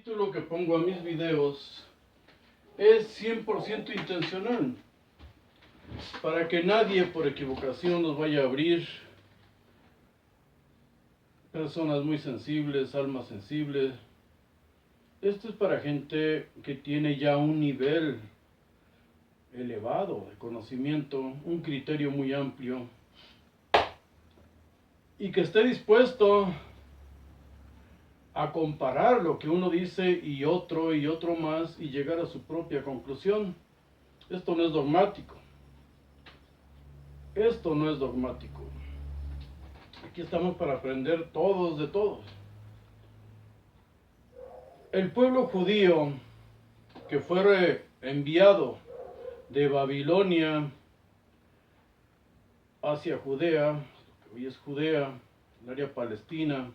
título que pongo a mis videos es 100% intencional, para que nadie por equivocación nos vaya a abrir. Personas muy sensibles, almas sensibles. Esto es para gente que tiene ya un nivel elevado de conocimiento, un criterio muy amplio, y que esté dispuesto a comparar lo que uno dice y otro más y llegar a su propia conclusión. Esto no es dogmático. Esto no es dogmático. Aquí estamos para aprender todos de todos. El pueblo judío que fue enviado de Babilonia hacia Judea, lo que hoy es Judea, el área palestina,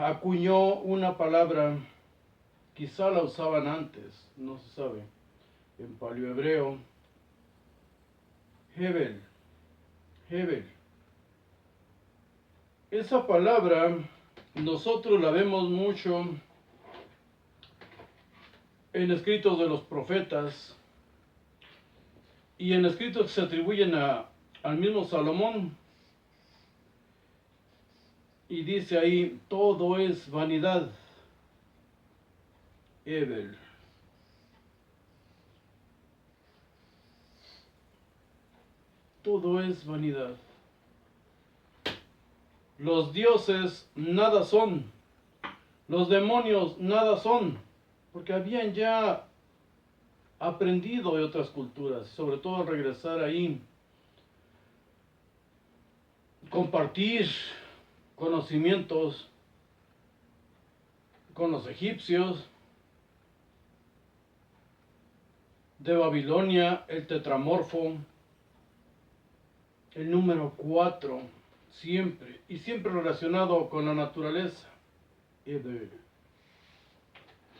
acuñó una palabra, quizá la usaban antes, no se sabe, en paleohebreo, Hebel. Esa palabra nosotros la vemos mucho en escritos de los profetas y en escritos que se atribuyen al mismo Salomón. Y dice ahí, todo es vanidad. Hebel. Todo es vanidad. Los dioses nada son. Los demonios nada son. Porque habían ya aprendido de otras culturas. Sobre todo al regresar ahí. Compartir conocimientos con los egipcios. De Babilonia, el tetramorfo. El número 4, siempre, y siempre relacionado con la naturaleza.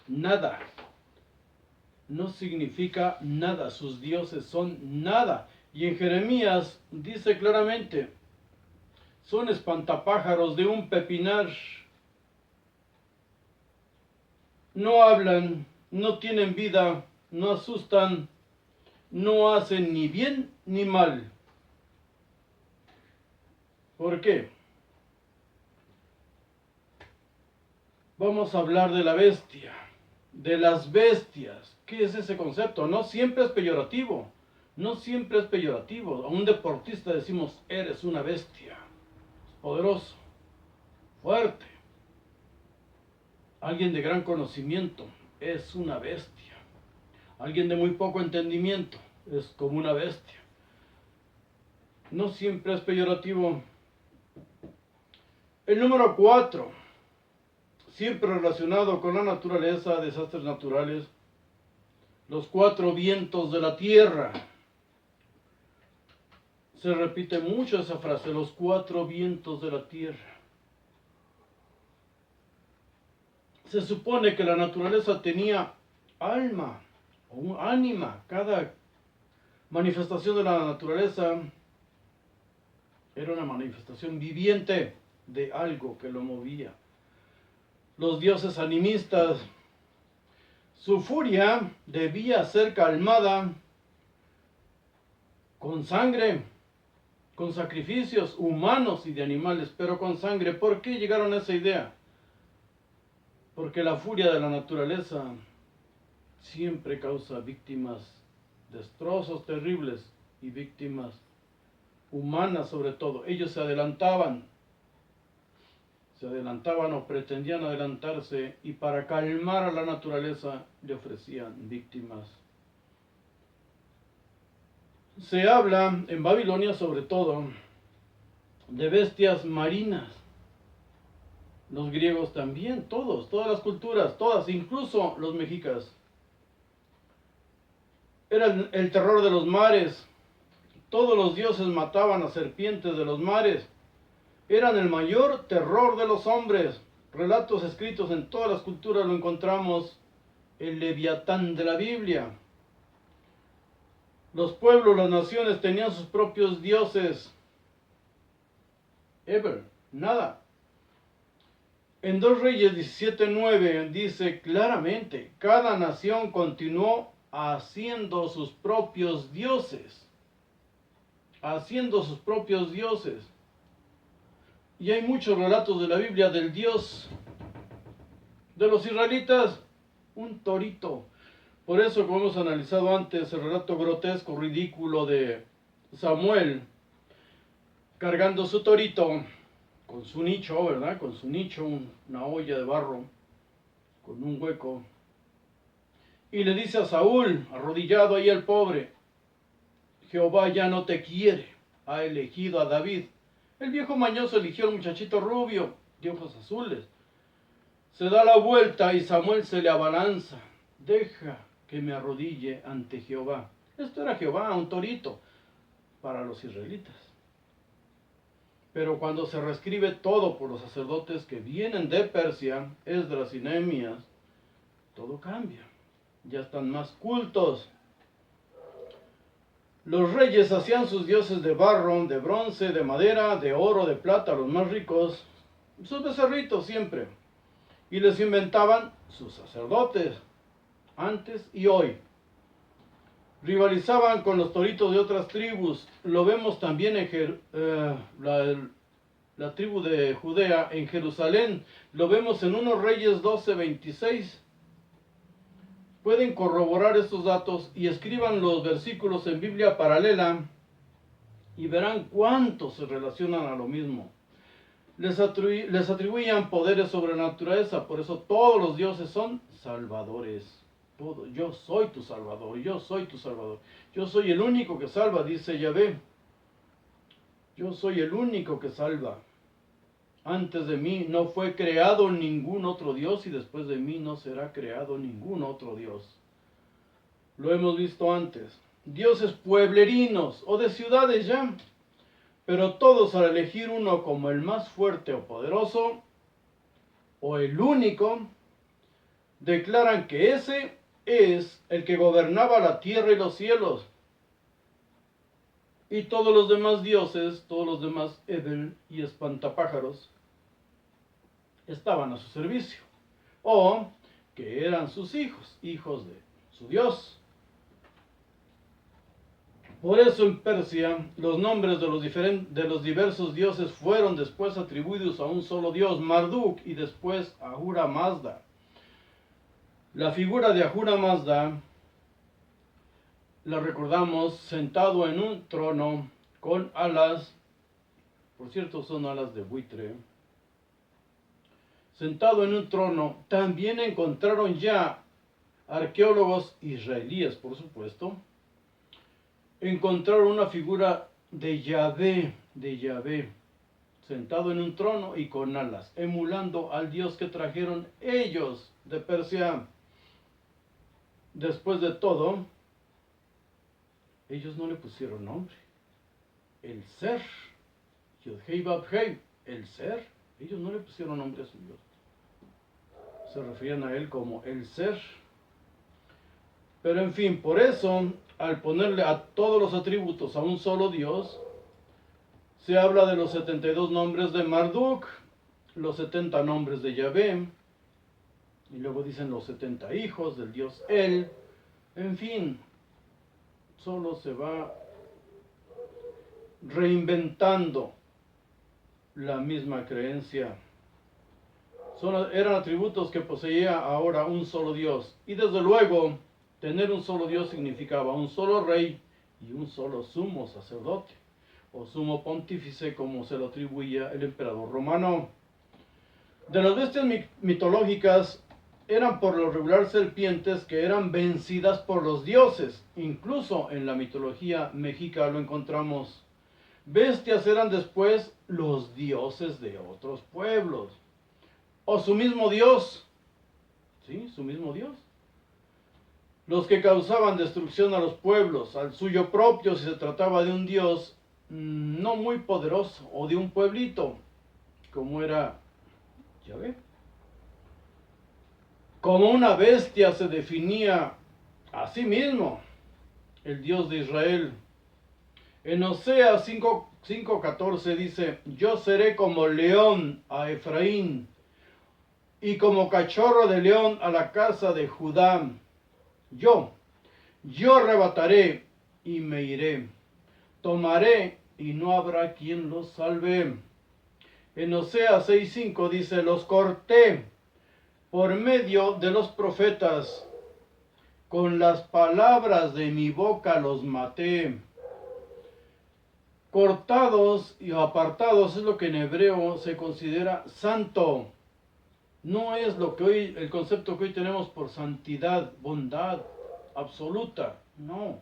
Nada. No significa nada, sus dioses son nada. Y en Jeremías dice claramente, son espantapájaros de un pepinar. No hablan, no tienen vida, no asustan, no hacen ni bien ni mal. ¿Por qué? Vamos a hablar de la bestia, de las bestias. ¿Qué es ese concepto? No siempre es peyorativo. No siempre es peyorativo. A un deportista decimos, eres una bestia. Poderoso, fuerte. Alguien de gran conocimiento es una bestia. Alguien de muy poco entendimiento es como una bestia. No siempre es peyorativo. El número 4, siempre relacionado con la naturaleza, desastres naturales, los 4 vientos de la tierra. Se repite mucho esa frase, los 4 vientos de la tierra. Se supone que la naturaleza tenía alma o un ánima. Cada manifestación de la naturaleza era una manifestación viviente de algo que lo movía. Los dioses animistas, su furia debía ser calmada con sangre, con sacrificios humanos y de animales, pero con sangre. ¿Por qué llegaron a esa idea? Porque la furia de la naturaleza siempre causa víctimas, destrozos terribles y víctimas humanas sobre todo. Ellos se adelantaban o pretendían adelantarse, y para calmar a la naturaleza le ofrecían víctimas. Se habla en Babilonia sobre todo de bestias marinas. Los griegos también, todas las culturas, todas, incluso los mexicas. Eran el terror de los mares. Todos los dioses mataban a serpientes de los mares. Eran el mayor terror de los hombres. Relatos escritos en todas las culturas lo encontramos. El Leviatán de la Biblia. Los pueblos, las naciones tenían sus propios dioses. Nada. En 2 Reyes 17:9 dice claramente, cada nación continuó haciendo sus propios dioses. Haciendo sus propios dioses. Y hay muchos relatos de la Biblia del Dios de los israelitas, un torito. Por eso, como hemos analizado antes, el relato grotesco, ridículo de Samuel cargando su torito con su nicho, ¿verdad? Con su nicho, una olla de barro, con un hueco. Y le dice a Saúl, arrodillado ahí el pobre, Jehová ya no te quiere, ha elegido a David. El viejo mañoso eligió al muchachito rubio, de ojos azules. Se da la vuelta y Samuel se le abalanza. Deja que me arrodille ante Jehová. Esto era Jehová, un torito, para los israelitas. Pero cuando se reescribe todo por los sacerdotes que vienen de Persia, Esdras y Nehemías, todo cambia. Ya están más cultos. Los reyes hacían sus dioses de barro, de bronce, de madera, de oro, de plata, los más ricos, sus becerritos siempre. Y les inventaban sus sacerdotes, antes y hoy. Rivalizaban con los toritos de otras tribus. Lo vemos también en la tribu de Judea, en Jerusalén. Lo vemos en 1 Reyes 12:26. Pueden corroborar estos datos y escriban los versículos en Biblia paralela y verán cuántos se relacionan a lo mismo. Les atribuían poderes sobre la naturaleza, por eso todos los dioses son salvadores. Todo. Yo soy tu salvador, yo soy tu salvador. Yo soy el único que salva, dice Yahvé. Yo soy el único que salva. Antes de mí no fue creado ningún otro Dios y después de mí no será creado ningún otro Dios. Lo hemos visto antes. Dioses pueblerinos o de ciudades ya. Pero todos al elegir uno como el más fuerte o poderoso o el único, declaran que ese es el que gobernaba la tierra y los cielos. Y todos los demás dioses, todos los demás Edel y espantapájaros, estaban a su servicio. O que eran sus hijos, hijos de su Dios. Por eso en Persia los nombres de los diversos dioses fueron después atribuidos a un solo dios, Marduk, y después a Ahura Mazda. La figura de Ahura Mazda la recordamos sentado en un trono con alas, por cierto son alas de buitre, sentado en un trono. También encontraron ya arqueólogos israelíes, por supuesto, encontraron una figura de Yahvé, sentado en un trono y con alas, emulando al Dios que trajeron ellos de Persia. Después de todo, ellos no le pusieron nombre. El Ser, Yod-Hei Vav-Hei, el Ser, ellos no le pusieron nombre a su Dios. Se referían a él como el Ser. Pero en fin, por eso, al ponerle a todos los atributos a un solo Dios, se habla de los 72 nombres de Marduk, los 70 nombres de Yahvé, y luego dicen los 70 hijos del Dios El. En fin, solo se va reinventando la misma creencia. Eran atributos que poseía ahora un solo Dios. Y desde luego, tener un solo Dios significaba un solo rey y un solo sumo sacerdote, o sumo pontífice, como se lo atribuía el emperador romano. De las bestias mitológicas, eran por lo regular serpientes que eran vencidas por los dioses. Incluso en la mitología mexica lo encontramos. Bestias eran después los dioses de otros pueblos. O su mismo Dios. ¿Sí? Su mismo Dios. Los que causaban destrucción a los pueblos, al suyo propio si se trataba de un Dios no muy poderoso, o de un pueblito, como era Yahvé. Como una bestia se definía a sí mismo el Dios de Israel. En Oseas 5:14 dice, yo seré como león a Efraín, y como cachorro de león a la casa de Judá. Yo arrebataré y me iré. Tomaré y no habrá quien los salve. En Oseas 6:5 dice, los corté por medio de los profetas. Con las palabras de mi boca los maté. Cortados y apartados es lo que en hebreo se considera santo. No es lo que hoy, el concepto que hoy tenemos por santidad, bondad absoluta. No.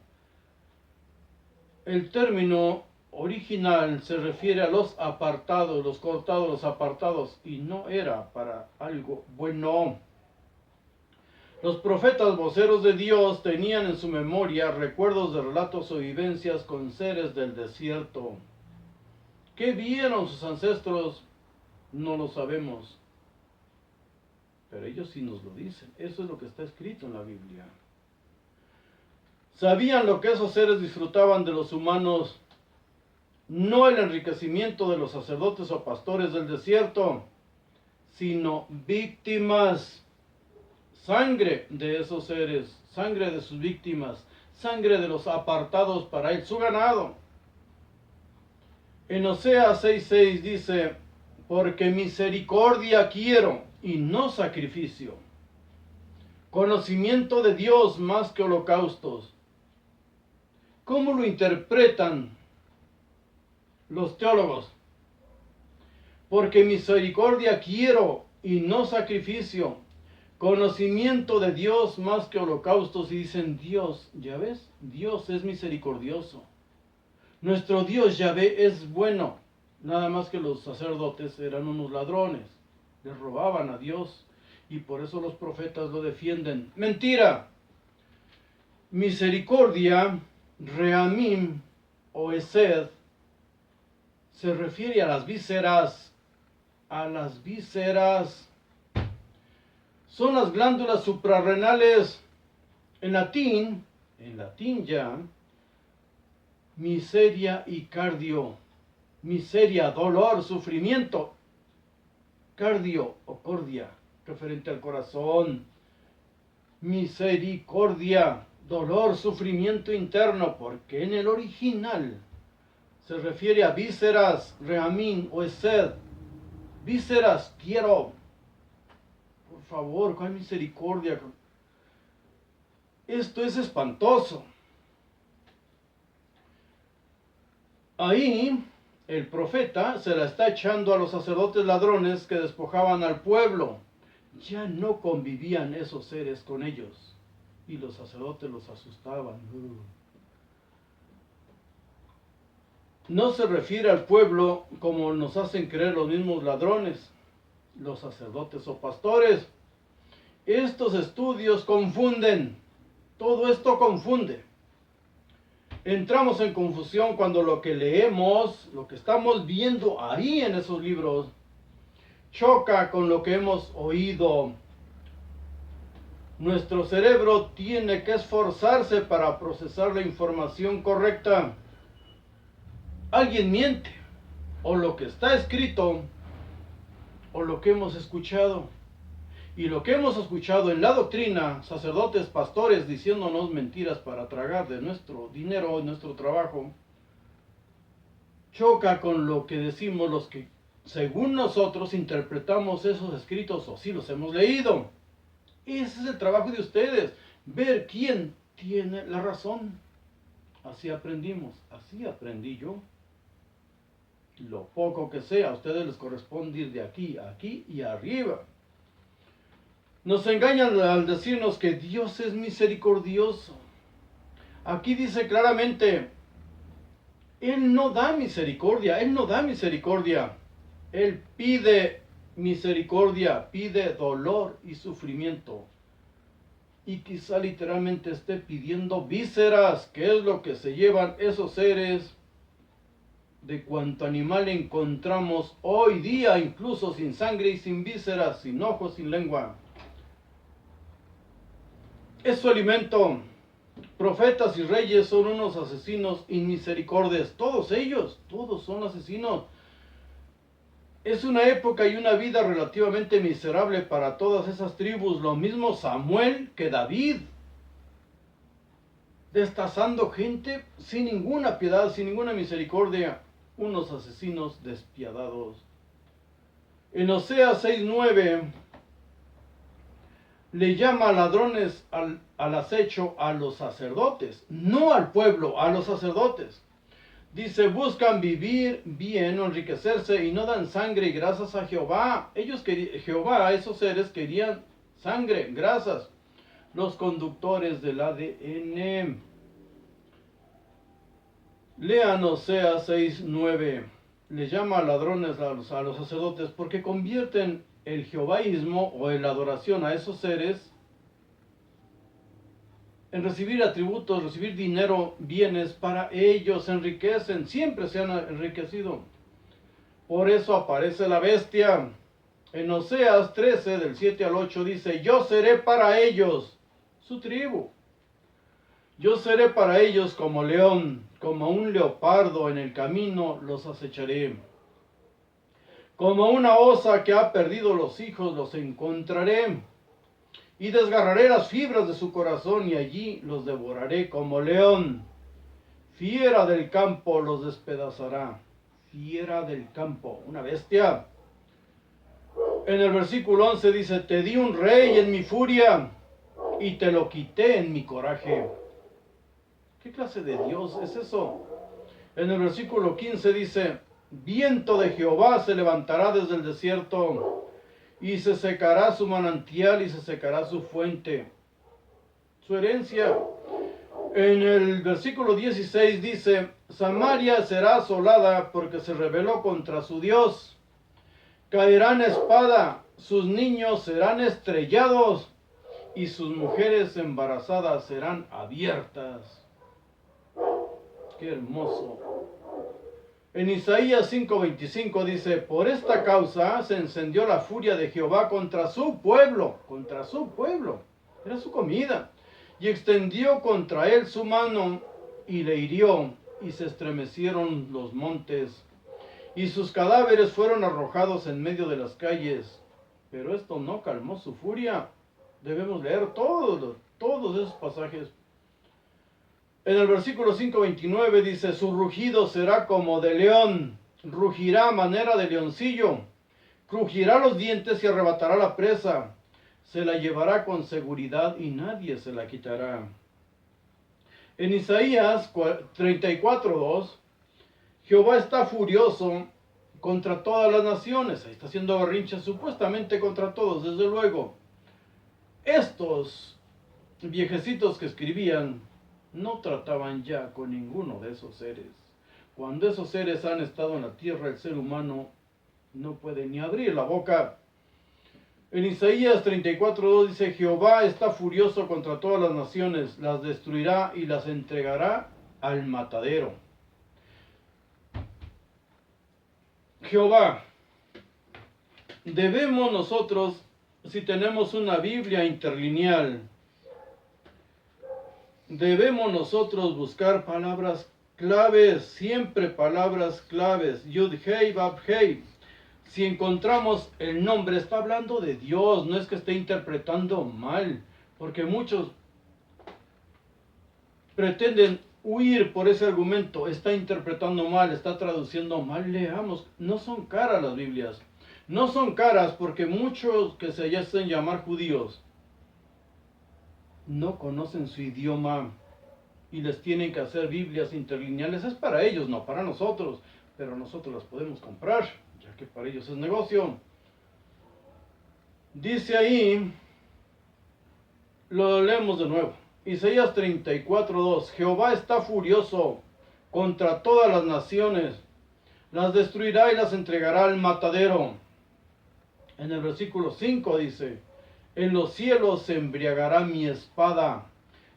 El término original se refiere a los apartados, los cortados, los apartados, y no era para algo bueno. Los profetas voceros de Dios tenían en su memoria recuerdos de relatos o vivencias con seres del desierto. ¿Qué vieron sus ancestros? No lo sabemos. Pero ellos sí nos lo dicen. Eso es lo que está escrito en la Biblia. Sabían lo que esos seres disfrutaban de los humanos, no el enriquecimiento de los sacerdotes o pastores del desierto, sino víctimas. Sangre de esos seres, sangre de sus víctimas, sangre de los apartados para él, su ganado. En Oseas 6:6 dice, porque misericordia quiero y no sacrificio, conocimiento de Dios más que holocaustos. ¿Cómo lo interpretan los teólogos? Porque misericordia quiero y no sacrificio, conocimiento de Dios más que holocaustos. Y dicen, Dios, ¿ya ves? Dios es misericordioso. Nuestro Dios Yahvé es bueno. Nada más que los sacerdotes eran unos ladrones. Les robaban a Dios. Y por eso los profetas lo defienden. ¡Mentira! Misericordia, Reamim o Esed, se refiere a las vísceras. A las vísceras. Son las glándulas suprarrenales. En latín ya, miseria y cardio. Miseria, dolor, sufrimiento. Cardio o cordia, referente al corazón. Misericordia, dolor, sufrimiento interno, porque en el original se refiere a vísceras, reamín o esed. Vísceras, quiero. Por favor, ¿cuál misericordia? Esto es espantoso. Ahí el profeta se la está echando a los sacerdotes ladrones que despojaban al pueblo. Ya no convivían esos seres con ellos y los sacerdotes los asustaban. No se refiere al pueblo como nos hacen creer los mismos ladrones, los sacerdotes o pastores. Estos estudios confunden. Todo esto confunde. Entramos en confusión cuando lo que leemos, lo que estamos viendo ahí en esos libros, choca con lo que hemos oído. Nuestro cerebro tiene que esforzarse para procesar la información correcta. Alguien miente, o lo que está escrito, o lo que hemos escuchado. Y lo que hemos escuchado en la doctrina, sacerdotes, pastores diciéndonos mentiras para tragar de nuestro dinero, nuestro trabajo, choca con lo que decimos los que, según nosotros, interpretamos esos escritos o si los hemos leído. Ese es el trabajo de ustedes, ver quién tiene la razón. Así aprendimos, así aprendí yo. Lo poco que sea, a ustedes les corresponde ir de aquí a aquí y arriba. Nos engañan al decirnos que Dios es misericordioso. Aquí dice claramente, Él no da misericordia, Él no da misericordia. Él pide misericordia, pide dolor y sufrimiento. Y quizá literalmente esté pidiendo vísceras, que es lo que se llevan esos seres de cuanto animal encontramos hoy día, incluso sin sangre y sin vísceras, sin ojos, sin lengua. Es su alimento. Profetas y reyes son unos asesinos inmisericordes. Todos ellos, todos son asesinos. Es una época y una vida relativamente miserable para todas esas tribus. Lo mismo Samuel que David. Destazando gente sin ninguna piedad, sin ninguna misericordia. Unos asesinos despiadados. En Oseas 6:9 le llama ladrones al acecho a los sacerdotes. No al pueblo, a los sacerdotes. Dice, buscan vivir bien o enriquecerse y no dan sangre y grasas a Jehová. Jehová, esos seres querían sangre, grasas. Los conductores del ADN. Lean Oseas 6:9. Le llama ladrones a los sacerdotes porque convierten el jehovaísmo o la adoración a esos seres en recibir atributos, recibir dinero, bienes, para ellos se enriquecen, siempre se han enriquecido. Por eso aparece la bestia. En Oseas 13, del 7 al 8 dice, yo seré para ellos su tribu. Yo seré para ellos como león, como un leopardo en el camino los acecharé. Como una osa que ha perdido los hijos los encontraré. Y desgarraré las fibras de su corazón y allí los devoraré como león. Fiera del campo los despedazará. Fiera del campo, una bestia. En el versículo 11 dice, te di un rey en mi furia y te lo quité en mi coraje. ¿Qué clase de Dios es eso? En el versículo 15 dice, viento de Jehová se levantará desde el desierto y se secará su manantial y se secará su fuente, su herencia. En el versículo 16 dice, Samaria será asolada porque se rebeló contra su Dios. Caerán espada, sus niños serán estrellados y sus mujeres embarazadas serán abiertas. Qué hermoso. En Isaías 5:25 dice, por esta causa se encendió la furia de Jehová contra su pueblo, era su comida, y extendió contra él su mano y le hirió, y se estremecieron los montes, y sus cadáveres fueron arrojados en medio de las calles. Pero esto no calmó su furia. Debemos leer todos esos pasajes. En el versículo 5:29 dice, su rugido será como de león, rugirá a manera de leoncillo, crujirá los dientes y arrebatará la presa, se la llevará con seguridad y nadie se la quitará. En Isaías 34:2, Jehová está furioso contra todas las naciones. Ahí está haciendo berrinches supuestamente contra todos, desde luego. Estos viejecitos que escribían no trataban ya con ninguno de esos seres. Cuando esos seres han estado en la tierra, el ser humano no puede ni abrir la boca. En Isaías 34:2 dice, Jehová está furioso contra todas las naciones, las destruirá y las entregará al matadero. Jehová, debemos nosotros, si tenemos una Biblia interlineal, debemos nosotros buscar palabras claves, siempre palabras claves. Yud Hei Vav Hei. Si encontramos el nombre, está hablando de Dios, no es que esté interpretando mal, porque muchos pretenden huir por ese argumento, está interpretando mal, está traduciendo mal. Leamos, no son caras las Biblias, no son caras porque muchos que se hacen llamar judíos no conocen su idioma y les tienen que hacer Biblias interlineales. Es para ellos, no para nosotros, pero nosotros las podemos comprar, ya que para ellos es negocio. Dice ahí, lo leemos de nuevo, Isaías 34:2, Jehová está furioso contra todas las naciones, las destruirá y las entregará al matadero. En el versículo 5 dice, en los cielos se embriagará mi espada.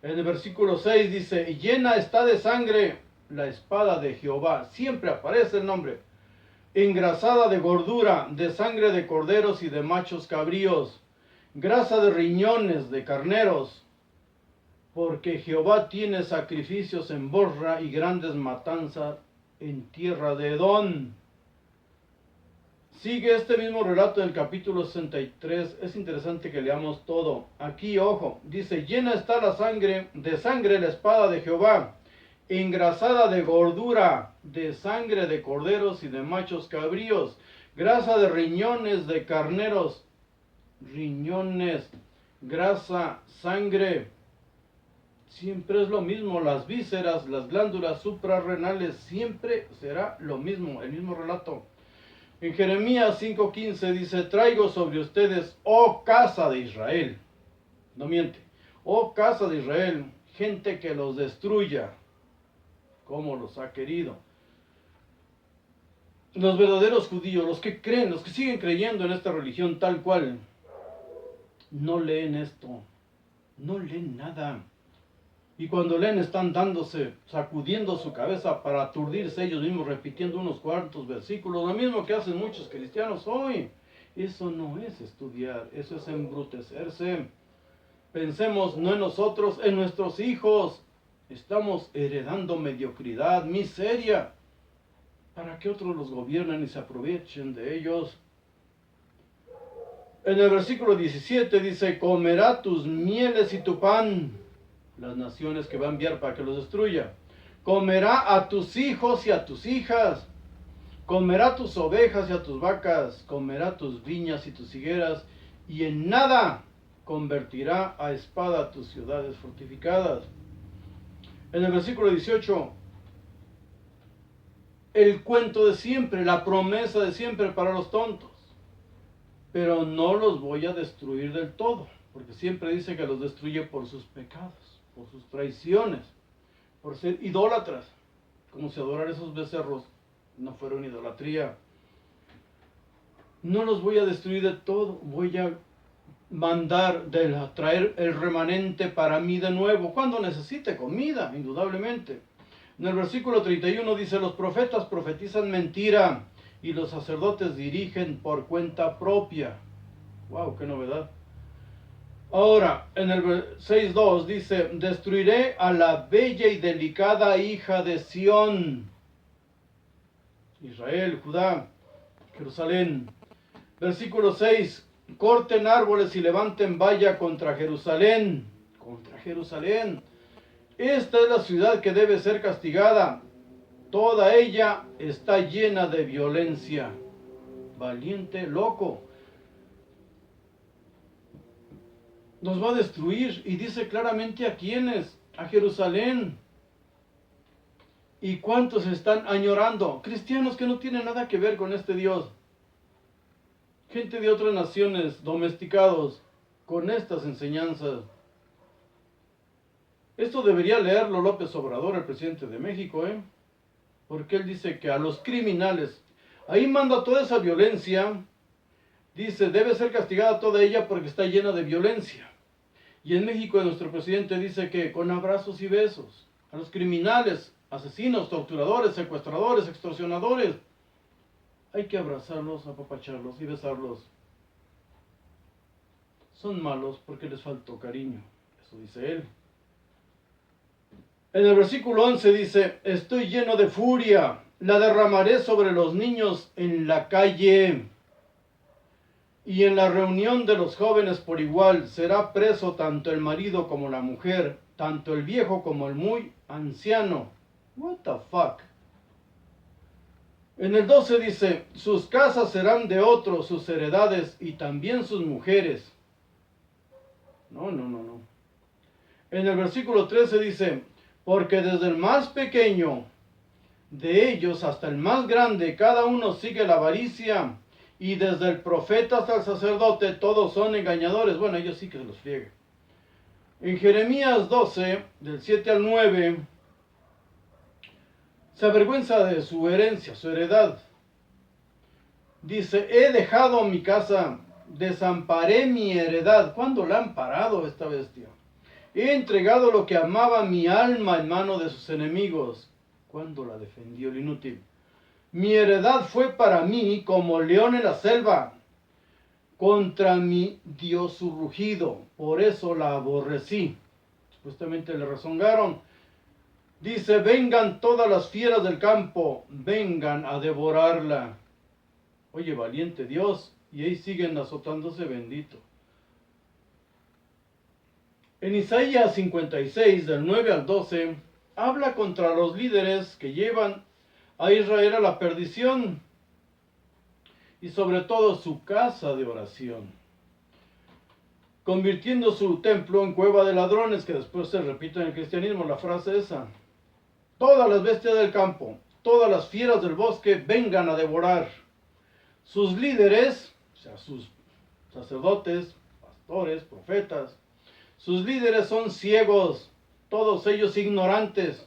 En el versículo 6 dice, llena está de sangre la espada de Jehová. Siempre aparece el nombre. Engrasada de gordura, de sangre de corderos y de machos cabríos, grasa de riñones de carneros. Porque Jehová tiene sacrificios en Bosra y grandes matanzas en tierra de Edom. Sigue este mismo relato del capítulo 63. Es interesante que leamos todo. Aquí, ojo, dice: llena está la sangre la espada de Jehová, engrasada de gordura, de sangre de corderos y de machos cabríos, grasa de riñones de carneros, riñones, grasa, sangre. Siempre es lo mismo, las vísceras, las glándulas suprarrenales, siempre será lo mismo, el mismo relato. En Jeremías 5:15 dice: traigo sobre ustedes, oh casa de Israel. No miente. Oh casa de Israel, gente que los destruya, como los ha querido. Los verdaderos judíos, los que creen, los que siguen creyendo en esta religión tal cual, no leen esto, no leen nada. Y cuando leen están dándose, sacudiendo su cabeza para aturdirse ellos mismos, repitiendo unos cuantos versículos, lo mismo que hacen muchos cristianos hoy. Eso no es estudiar, eso es embrutecerse. Pensemos no en nosotros, en nuestros hijos. Estamos heredando mediocridad, miseria, para que otros los gobiernen y se aprovechen de ellos. En el versículo 17 dice: comerá tus mieles y tu pan las naciones que va a enviar para que los destruya. Comerá a tus hijos y a tus hijas. Comerá tus ovejas y a tus vacas. Comerá tus viñas y tus higueras. Y en nada convertirá a espada tus ciudades fortificadas. En el versículo 18, el cuento de siempre, la promesa de siempre para los tontos. Pero no los voy a destruir del todo, porque siempre dice que los destruye por sus pecados, por sus traiciones, por ser idólatras, como si adorar esos becerros no fuera una idolatría. No los voy a destruir de todo, voy a mandar traer el remanente para mí de nuevo, cuando necesite comida, indudablemente. En el versículo 31 dice: los profetas profetizan mentira y los sacerdotes dirigen por cuenta propia. ¡Wow! ¡Qué novedad! Ahora, en el 6.2 dice: destruiré a la bella y delicada hija de Sión. Israel, Judá, Jerusalén. Versículo 6: corten árboles y levanten valla contra Jerusalén. Contra Jerusalén. Esta es la ciudad que debe ser castigada. Toda ella está llena de violencia. Valiente, loco. Nos va a destruir, y dice claramente a quiénes: a Jerusalén. ¿Y cuántos están añorando? Cristianos que no tienen nada que ver con este Dios. Gente de otras naciones, domesticados con estas enseñanzas. Esto debería leerlo López Obrador, el presidente de México, porque él dice que a los criminales, ahí manda toda esa violencia, dice: debe ser castigada toda ella porque está llena de violencia. Y en México nuestro presidente dice que con abrazos y besos a los criminales, asesinos, torturadores, secuestradores, extorsionadores, hay que abrazarlos, apapacharlos y besarlos. Son malos porque les faltó cariño, eso dice él. En el versículo 11 dice: estoy lleno de furia, la derramaré sobre los niños en la calle y en la reunión de los jóvenes por igual. Será preso tanto el marido como la mujer, tanto el viejo como el muy anciano. What the fuck. En el 12 dice: sus casas serán de otros, sus heredades y también sus mujeres. No. En el versículo 13 dice: porque desde el más pequeño de ellos hasta el más grande, cada uno sigue la avaricia, y desde el profeta hasta el sacerdote, todos son engañadores. Bueno, ellos sí que se los friegue. En Jeremías 12, del 7 al 9, se avergüenza de su herencia, su heredad. Dice: he dejado mi casa, desamparé mi heredad. ¿Cuándo la han parado esta bestia? He entregado lo que amaba mi alma en mano de sus enemigos. ¿Cuándo la defendió el inútil? Mi heredad fue para mí como león en la selva. Contra mí dio su rugido, por eso la aborrecí. Supuestamente le rezongaron. Dice: vengan todas las fieras del campo, vengan a devorarla. Oye, valiente Dios, y ahí siguen azotándose, bendito. En Isaías 56, del 9 al 12, habla contra los líderes que llevan a Israel a la perdición y sobre todo su casa de oración, convirtiendo su templo en cueva de ladrones, que después se repite en el cristianismo la frase esa. Todas las bestias del campo, todas las fieras del bosque vengan a devorar. Sus líderes, o sea, sus sacerdotes, pastores, profetas, sus líderes son ciegos, todos ellos ignorantes.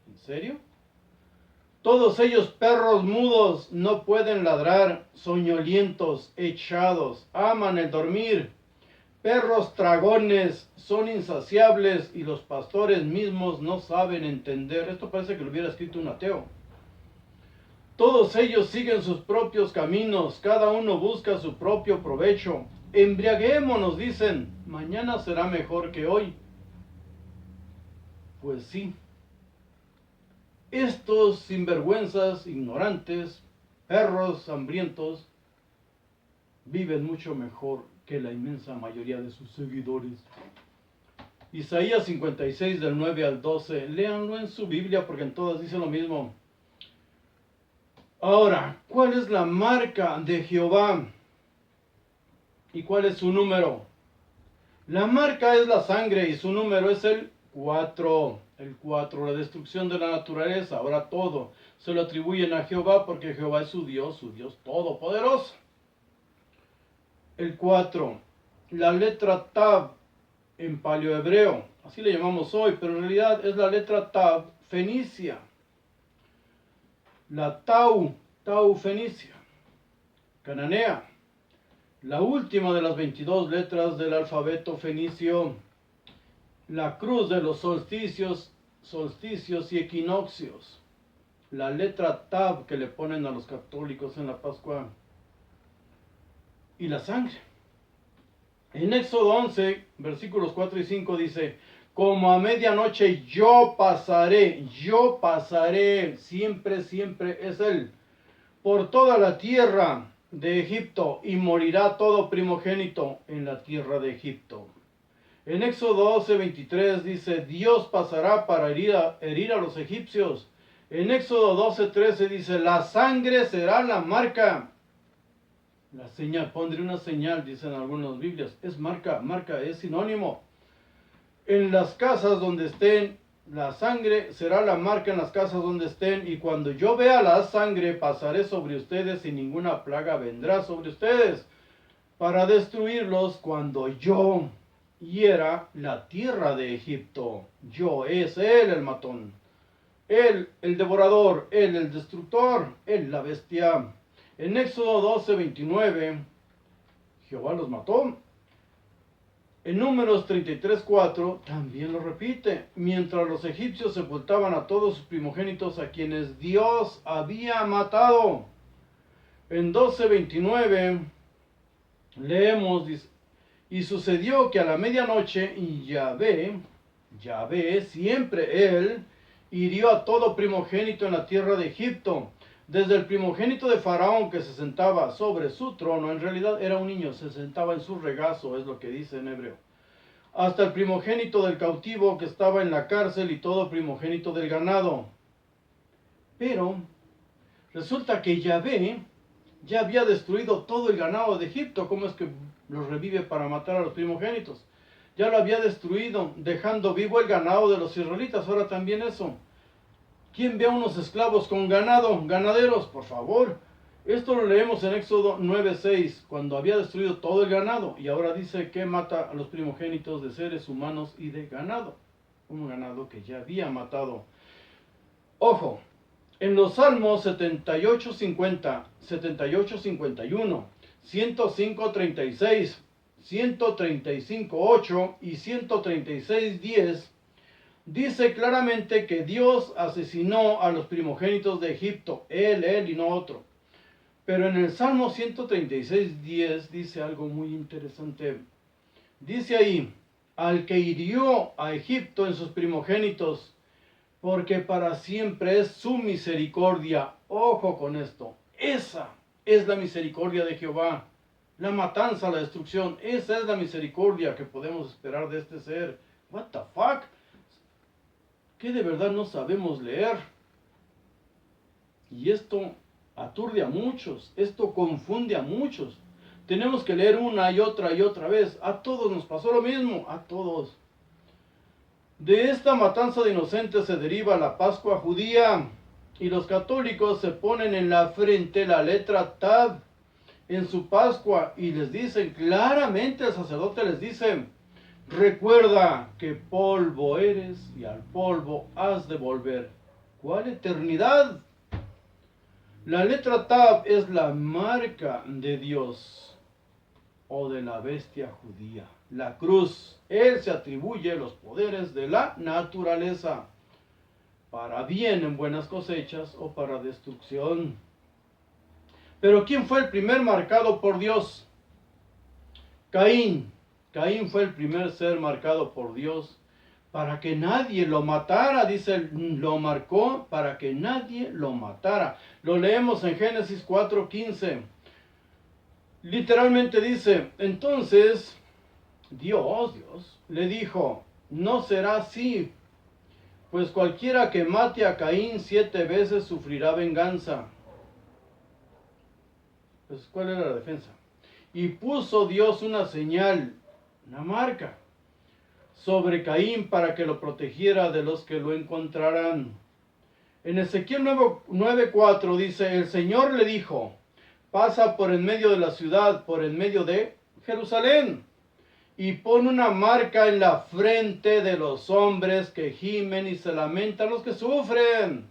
¿En serio? Todos ellos perros mudos, no pueden ladrar, soñolientos, echados, aman el dormir. Perros tragones, son insaciables y los pastores mismos no saben entender. Esto parece que lo hubiera escrito un ateo. Todos ellos siguen sus propios caminos, cada uno busca su propio provecho. Embriaguémonos, dicen, mañana será mejor que hoy. Pues sí. Estos sinvergüenzas, ignorantes, perros hambrientos, viven mucho mejor que la inmensa mayoría de sus seguidores. Isaías 56 del 9 al 12, léanlo en su Biblia porque en todas dice lo mismo. Ahora, ¿cuál es la marca de Jehová? ¿Y cuál es su número? La marca es la sangre y su número es el 4. El 4, la destrucción de la naturaleza. Ahora todo se lo atribuyen a Jehová porque Jehová es su Dios todopoderoso. El 4, la letra Tav en paleohebreo, así le llamamos hoy, pero en realidad es la letra Tav fenicia. La Tau fenicia, cananea, la última de las 22 letras del alfabeto fenicio, la cruz de los solsticios y equinoccios, la letra Tav que le ponen a los católicos en la Pascua, y la sangre. En Éxodo 11, versículos 4 y 5 dice, como a medianoche yo pasaré, siempre es Él, por toda la tierra de Egipto, y morirá todo primogénito en la tierra de Egipto. En Éxodo 12, 23 dice, Dios pasará para herir a los egipcios. En Éxodo 12, 13 dice, la sangre será la marca. La señal, pondré una señal, dicen algunas Biblias. Es marca, es sinónimo. En las casas donde estén, la sangre será la marca en las casas donde estén. Y cuando yo vea la sangre, pasaré sobre ustedes y ninguna plaga vendrá sobre ustedes para destruirlos cuando yo hiera la tierra de Egipto. Yo es Él el matón. Él el devorador, Él el destructor, Él la bestia. En Éxodo 12, 29, Jehová los mató. En Números 33, 4, también lo repite. Mientras los egipcios sepultaban a todos sus primogénitos a quienes Dios había matado. En 12, 29, leemos, dice, y sucedió que a la medianoche, y Yahvé, siempre Él, hirió a todo primogénito en la tierra de Egipto. Desde el primogénito de Faraón que se sentaba sobre su trono, en realidad era un niño, se sentaba en su regazo, es lo que dice en hebreo, hasta el primogénito del cautivo que estaba en la cárcel y todo primogénito del ganado. Pero resulta que Yahvé ya había destruido todo el ganado de Egipto. ¿Cómo es que los revive para matar a los primogénitos? Ya lo había destruido, dejando vivo el ganado de los israelitas. Ahora también eso. ¿Quién ve a unos esclavos con ganado? Ganaderos, por favor. Esto lo leemos en Éxodo 9:6, cuando había destruido todo el ganado. Y ahora dice que mata a los primogénitos de seres humanos y de ganado. Un ganado que ya había matado. Ojo, en los Salmos 78:50, 78:51, 105:36, 135:8 y 136:10, dice claramente que Dios asesinó a los primogénitos de Egipto, él y no otro. Pero en el Salmo 136:10 dice algo muy interesante. Dice ahí, al que hirió a Egipto en sus primogénitos, porque para siempre es su misericordia. Ojo con esto. Esa es la misericordia de Jehová. La matanza, la destrucción, esa es la misericordia que podemos esperar de este ser. What the fuck? ¿Qué de verdad no sabemos leer? Y esto aturde a muchos, esto confunde a muchos. Tenemos que leer una y otra vez. A todos nos pasó lo mismo, a todos. De esta matanza de inocentes se deriva la Pascua judía. Y los católicos se ponen en la frente la letra Tav en su Pascua y les dicen claramente, el sacerdote les dice: recuerda que polvo eres y al polvo has de volver. ¿Cuál eternidad? La letra Tav es la marca de Dios o de la bestia judía. La cruz, él se atribuye los poderes de la naturaleza, para bien en buenas cosechas o para destrucción. Pero ¿quién fue el primer marcado por Dios? Caín. Caín fue el primer ser marcado por Dios para que nadie lo matara. Dice, lo marcó para que nadie lo matara. Lo leemos en Génesis 4:15. Literalmente dice, entonces Dios le dijo, no será así, pues cualquiera que mate a Caín 7 veces sufrirá venganza. Pues, ¿cuál era la defensa? Y puso Dios una señal, una marca, sobre Caín para que lo protegiera de los que lo encontraran. En Ezequiel 9:4 dice, el Señor le dijo, pasa por en medio de la ciudad, por en medio de Jerusalén, y pon una marca en la frente de los hombres que gimen y se lamentan, los que sufren,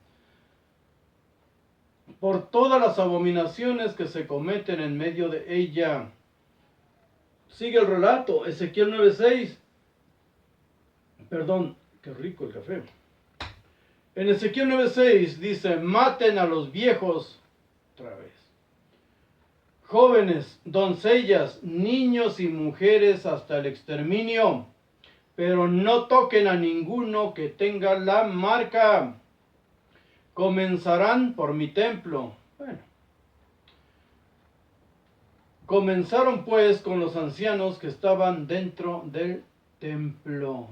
por todas las abominaciones que se cometen en medio de ella. Sigue el relato, Ezequiel 9:6. Perdón, qué rico el café. En Ezequiel 9:6 dice, maten a los viejos, otra vez, jóvenes, doncellas, niños y mujeres hasta el exterminio, pero no toquen a ninguno que tenga la marca. Comenzarán por mi templo. Bueno, comenzaron pues con los ancianos que estaban dentro del templo.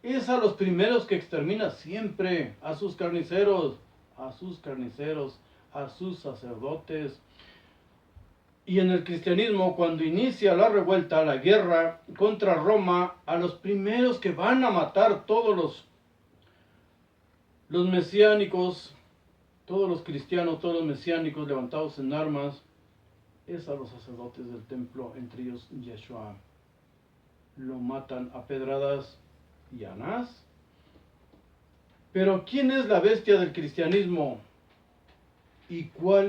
Es a los primeros que extermina siempre, a sus carniceros, a sus sacerdotes. Y en el cristianismo, cuando inicia la revuelta, la guerra contra Roma, a los primeros que van a matar todos los mesiánicos, todos los cristianos, todos los mesiánicos levantados en armas, es a los sacerdotes del templo, entre ellos Yeshua. Lo matan a pedradas y a Anás. Pero ¿quién es la bestia del cristianismo? ¿Y cuál